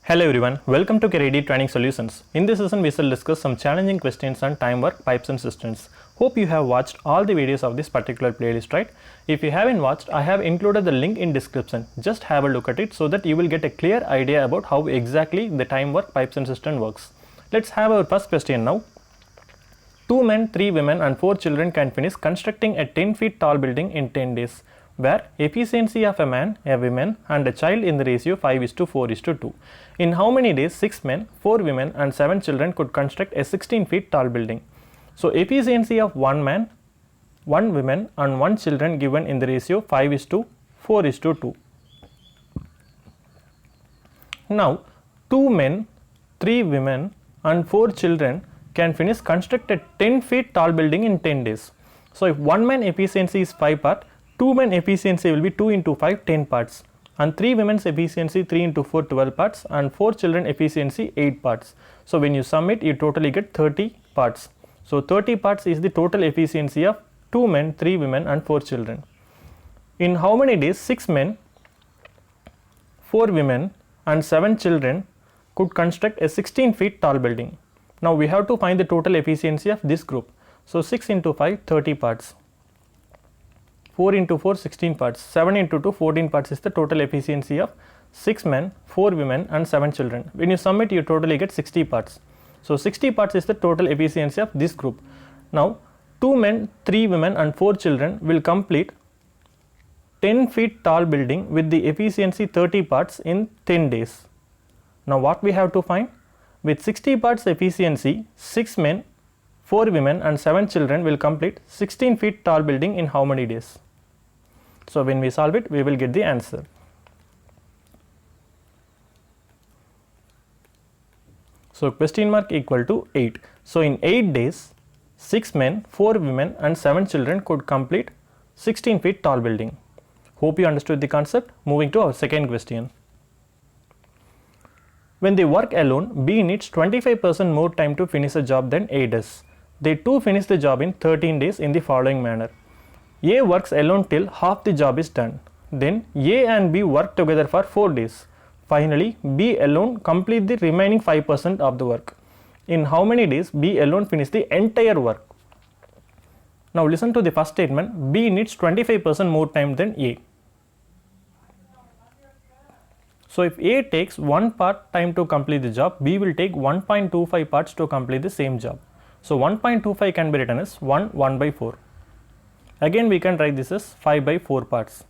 Hello everyone, welcome to Caredi Training Solutions. In this session, we shall discuss some challenging questions on time work, pipes and systems. Hope you have watched all the videos of this particular playlist, right? If you haven't watched, I have included the link in description. Just have a look at it so that you will get a clear idea about how exactly the time work, pipes and system works. Let's have our first question now. 2 men, 3 women and 4 children can finish constructing a 10 feet tall building in 10 days. Where efficiency of a man, a woman and a child in the ratio 5:4:2. In how many days 6 men, 4 women and 7 children could construct a 16 feet tall building? So efficiency of 1 man, 1 woman and 1 children given in the ratio 5:4:2. Now 2 men, 3 women and 4 children can finish construct a 10 feet tall building in 10 days. So if 1 man efficiency is 5 parts, 2 men efficiency will be 2 into 5 10 parts and 3 women's efficiency 3 into 4 12 parts and 4 children efficiency 8 parts. So when you sum it, you totally get 30 parts. So 30 parts is the total efficiency of 2 men, 3 women and 4 children. In how many days 6 men, 4 women and 7 children could construct a 16 feet tall building? Now we have to find the total efficiency of this group. So 6 into 5 30 parts. 4 into 4 16 parts, 7 into 2 14 parts is the total efficiency of 6 men, 4 women and 7 children. When you sum it, you totally get 60 parts. So 60 parts is the total efficiency of this group. Now 2 men, 3 women and 4 children will complete 10 feet tall building with the efficiency 30 parts in 10 days. Now what we have to find? With 60 parts efficiency, 6 men, 4 women and 7 children will complete 16 feet tall building in how many days? So when we solve it, we will get the answer. So question mark equal to 8. So in 8 days, 6 men, 4 women and 7 children could complete 16 feet tall building. Hope you understood the concept. Moving to our second question. When they work alone, B needs 25% more time to finish a job than A does. They too finish the job in 13 days in the following manner. A works alone till half the job is done. Then A and B work together for 4 days. Finally, B alone complete the remaining 5% of the work. In how many days B alone finish the entire work? Now listen to the first statement. B needs 25% more time than A. So if A takes 1 part time to complete the job, B will take 1.25 parts to complete the same job. So 1.25 can be written as 1 by 4. Again we can write this as 5 by 4 parts.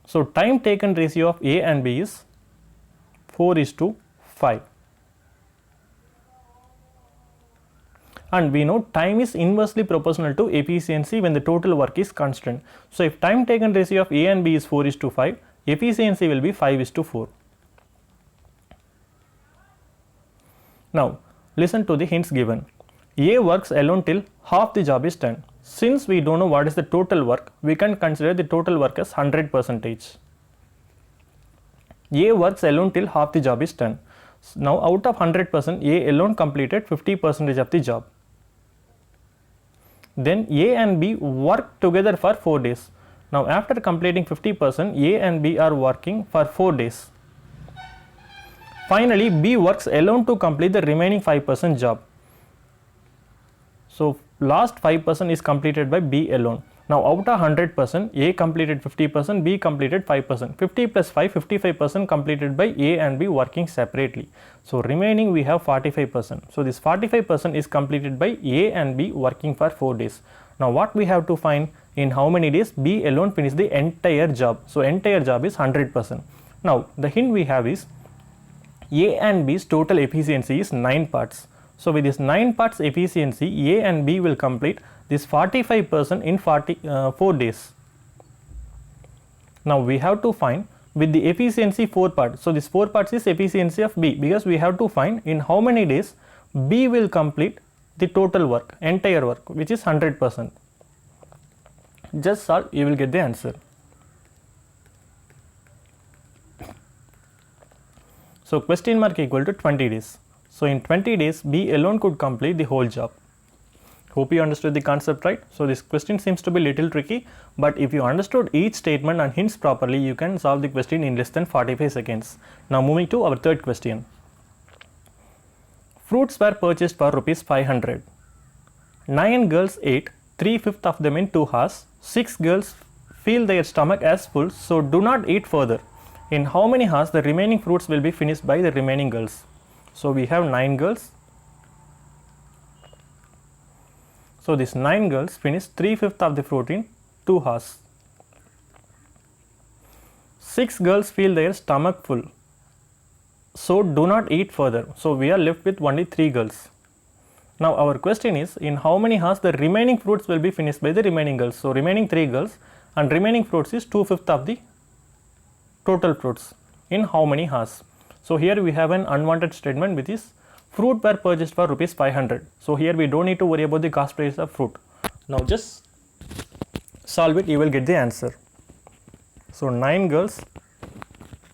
So time taken ratio of A and B is 4:5. And we know time is inversely proportional to efficiency when the total work is constant. So if time taken ratio of A and B is 4:5, efficiency will be 5:4. Now listen to the hints given. A works alone till half the job is done. Since we don't know what is the total work, we can consider the total work as 100%. A works alone till half the job is done. Now out of 100%, A alone completed 50% of the job. Then A and B work together for 4 days. Now after completing 50%, A and B are working for 4 days. Finally, B works alone to complete the remaining 5% job. So last 5% is completed by B alone. Now out of 100%, A completed 50%, B completed 5%. 50 plus 5, 55% completed by A and B working separately. So remaining we have 45%. So this 45% is completed by A and B working for 4 days. Now what we have to find? In how many days B alone finished the entire job? So entire job is 100%. Now the hint we have is A and B's total efficiency is 9 parts. So with this 9 parts efficiency, A and B will complete this 45% in 4 days. Now we have to find with the efficiency 4 parts. So this 4 parts is efficiency of B, because we have to find in how many days B will complete the total work, entire work, which is 100%. Just solve, you will get the answer. So question mark equal to 20 days. So in 20 days, B alone could complete the whole job. Hope you understood the concept, right? So this question seems to be little tricky, but if you understood each statement and hints properly, you can solve the question in less than 45 seconds. Now moving to our third question. Fruits were purchased for rupees 500. 9 girls ate 3/5 of them in 2 hours. 6 girls feel their stomach as full, so do not eat further. In how many hours the remaining fruits will be finished by the remaining girls? So we have 9 girls. So these 9 girls finish 3/5 of the fruit in 2 hours. 6 girls feel their stomach full, so do not eat further. So we are left with only 3 girls. Now our question is, in how many hours the remaining fruits will be finished by the remaining girls? So remaining 3 girls, and remaining fruits is 2/5 of the total fruits. In how many hours? So here we have an unwanted statement which is fruit were purchased for rupees 500. So here we don't need to worry about the cost price of fruit. Now just solve it, you will get the answer. So 9 girls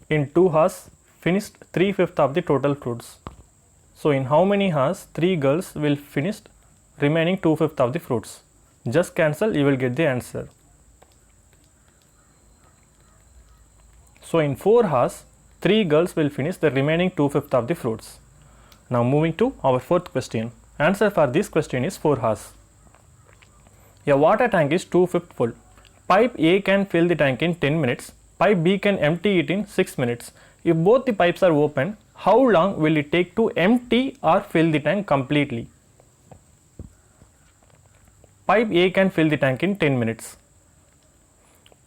in 2 hours finished 3/5 of the total fruits. So in how many hours 3 girls will finish remaining 2/5 of the fruits? Just cancel, you will get the answer. So in 4 hours 3 girls will finish the remaining 2/5 of the fruits. Now moving to our fourth question. Answer for this question is 4 hours. A water tank is 2/5 full. Pipe A can fill the tank in 10 minutes. Pipe B can empty it in 6 minutes. If both the pipes are open, how long will it take to empty or fill the tank completely? Pipe A can fill the tank in 10 minutes.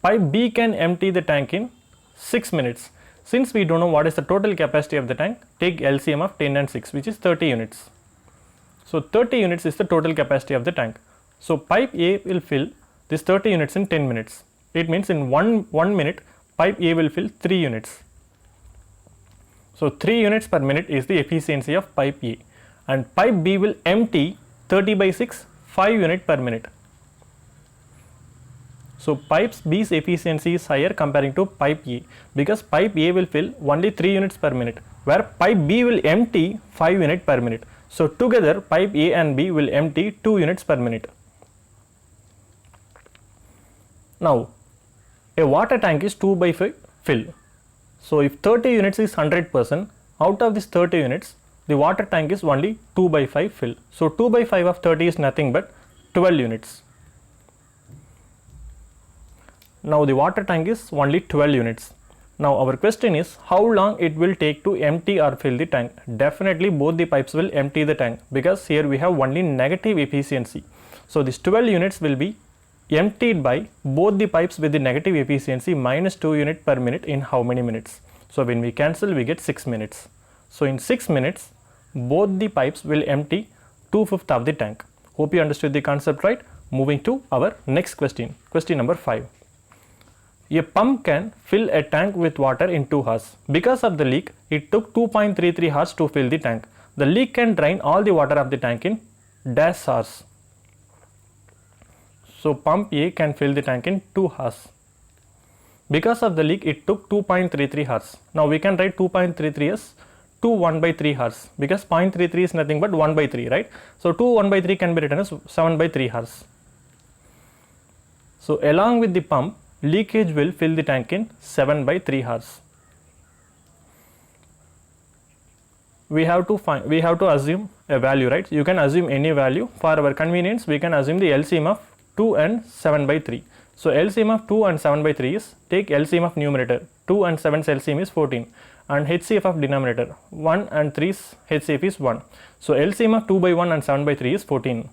Pipe B can empty the tank in 6 minutes. Since we don't know what is the total capacity of the tank, take LCM of 10 and 6, which is 30 units. So 30 units is the total capacity of the tank. So pipe A will fill this 30 units in 10 minutes. It means in 1 minute, pipe A will fill 3 units. So 3 units per minute is the efficiency of pipe A, and pipe B will empty 30/6, 5 units per minute. So pipe B's efficiency is higher comparing to pipe A, because pipe A will fill only 3 units per minute, where pipe B will empty 5 units per minute. So together pipe A and B will empty 2 units per minute. Now a water tank is 2/5 fill. So if 30 units is 100%, out of this 30 units, the water tank is only 2/5 fill. So 2/5 of 30 is nothing but 12 units. Now the water tank is only 12 units. Now our question is, how long it will take to empty or fill the tank? Definitely both the pipes will empty the tank, because here we have only negative efficiency. So this 12 units will be emptied by both the pipes with the negative efficiency minus 2 units per minute in how many minutes? So when we cancel, we get 6 minutes. So in 6 minutes, both the pipes will empty 2/5 of the tank. Hope you understood the concept, right? Moving to our next question, question number 5. A pump can fill a tank with water in 2 hours. Because of the leak, it took 2.33 hours to fill the tank. The leak can drain all the water of the tank in dash hours. So pump A can fill the tank in 2 hours. Because of the leak, it took 2.33 hours. Now we can write 2.33 as 2 1/3 hours, because 0.33 is nothing but 1/3, right? So 2 1/3 can be written as 7/3 hours. So along with the pump, leakage will fill the tank in 7/3 hours. We have to assume a value, right? You can assume any value. For our convenience, we can assume the LCM of 2 and 7/3. So LCM of 2 and 7/3 is, take LCM of numerator, 2 and 7's LCM is 14, and HCF of denominator, 1 and 3's HCF is 1. So LCM of 2/1 and 7/3 is 14.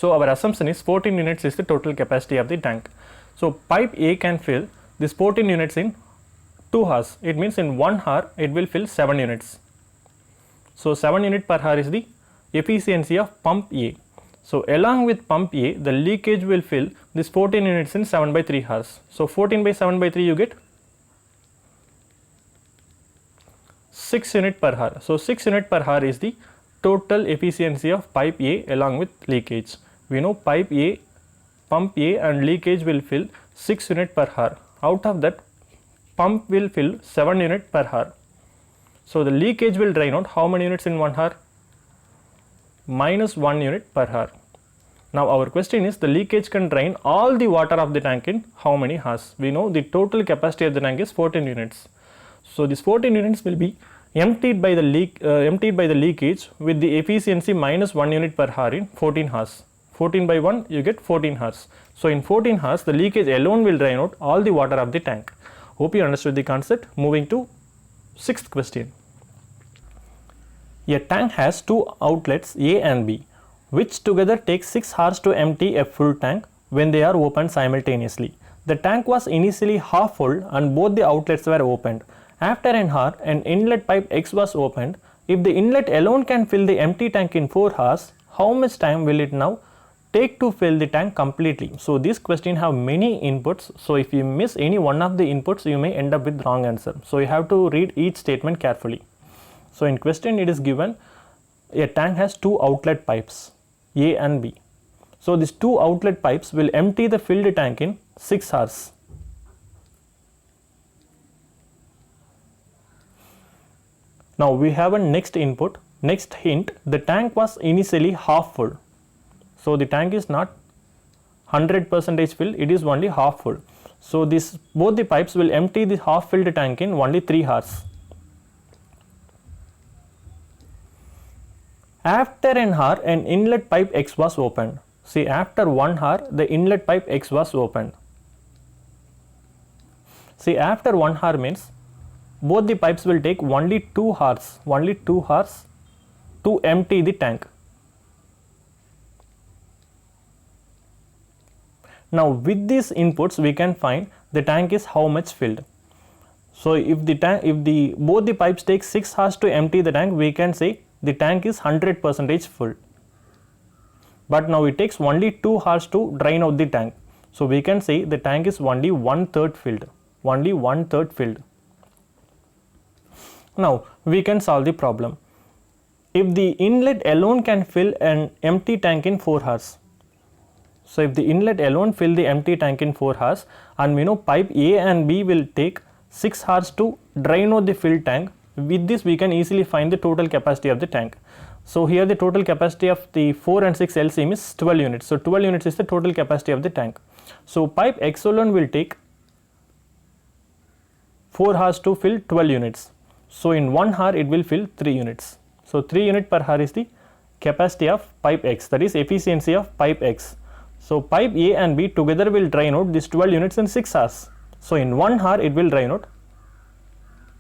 So our assumption is 14 units is the total capacity of the tank. So pipe A can fill this 14 units in 2 hours. It means in 1 hour it will fill 7 units. So 7 units per hour is the efficiency of pump A. So along with pump A, the leakage will fill this 14 units in 7/3 hours. So 14/7/3 you get 6 units per hour. So 6 units per hour is the total efficiency of pipe A along with leakage. We know pump A and leakage will fill 6 units per hour. Out of that, pump will fill 7 units per hour. So the leakage will drain out how many units in 1 hour? Minus 1 unit per hour. Now our question is the leakage can drain all the water of the tank in how many hours? We know the total capacity of the tank is 14 units. So this 14 units will be emptied by the leakage with the efficiency minus 1 unit per hour in 14 hours. 14 by 1 you get 14 hours. So in 14 hours the leakage alone will drain out all the water of the tank. Hope you understood the concept. Moving to 6th question. A tank has two outlets A and B, which together take 6 hours to empty a full tank when they are opened simultaneously. The tank was initially half full and both the outlets were opened. After an hour, an inlet pipe X was opened. If the inlet alone can fill the empty tank in 4 hours, how much time will it now take to fill the tank completely? So this question have many inputs. So if you miss any one of the inputs, you may end up with wrong answer. So you have to read each statement carefully. So in question it is given a tank has two outlet pipes A and B. So these two outlet pipes will empty the filled tank in 6 hours. Now we have a next input, next hint. The tank was initially half full. So the tank is not 100% filled, it is only half full. So this both the pipes will empty the half filled tank in only 3 hours. After an hour, an inlet pipe X was opened. See, after 1 hour, the inlet pipe X was opened. See, after 1 hour means both the pipes will take only 2 hours to empty the tank. Now with these inputs we can find the tank is how much filled. So if both the pipes take 6 hours to empty the tank, we can say the tank is 100% full. But now it takes only 2 hours to drain out the tank. So we can say the tank is only 1/3 filled. Only 1/3 filled. Now we can solve the problem. If the inlet alone can fill an empty tank in 4 hours. So if the inlet alone fill the empty tank in 4 hours, and we know pipe A and B will take 6 hours to drain out the filled tank, with this we can easily find the total capacity of the tank. So here the total capacity of the 4 and 6 LCM is 12 units. So 12 units is the total capacity of the tank. So pipe X alone will take 4 hours to fill 12 units. So in 1 hour it will fill 3 units. So 3 unit per hour is the capacity of pipe X, that is efficiency of pipe X. So pipe A and B together will drain out these 12 units in 6 hours. So in 1 hour it will drain out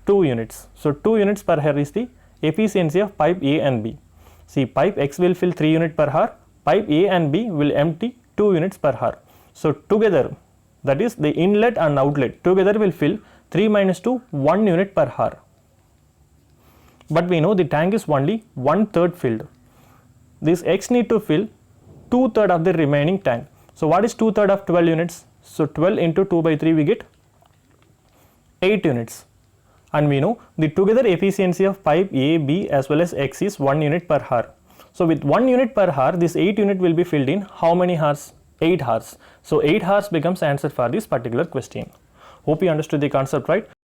2 units. So 2 units per hour is the efficiency of pipe A and B. See, pipe X will fill 3 units per hour, pipe A and B will empty 2 units per hour. So together, that is the inlet and outlet together will fill 3 minus 2, 1 unit per hour. But we know the tank is only 1/3 filled. This X need to fill 2/3 of the remaining tank. So what is 2/3 of 12 units? So 12 into 2 by 3 we get 8 units. And we know the together efficiency of pipe A, B as well as X is 1 unit per hour. So with 1 unit per hour, this 8 unit will be filled in how many hours? 8 hours. So 8 hours becomes answer for this particular question. Hope you understood the concept right.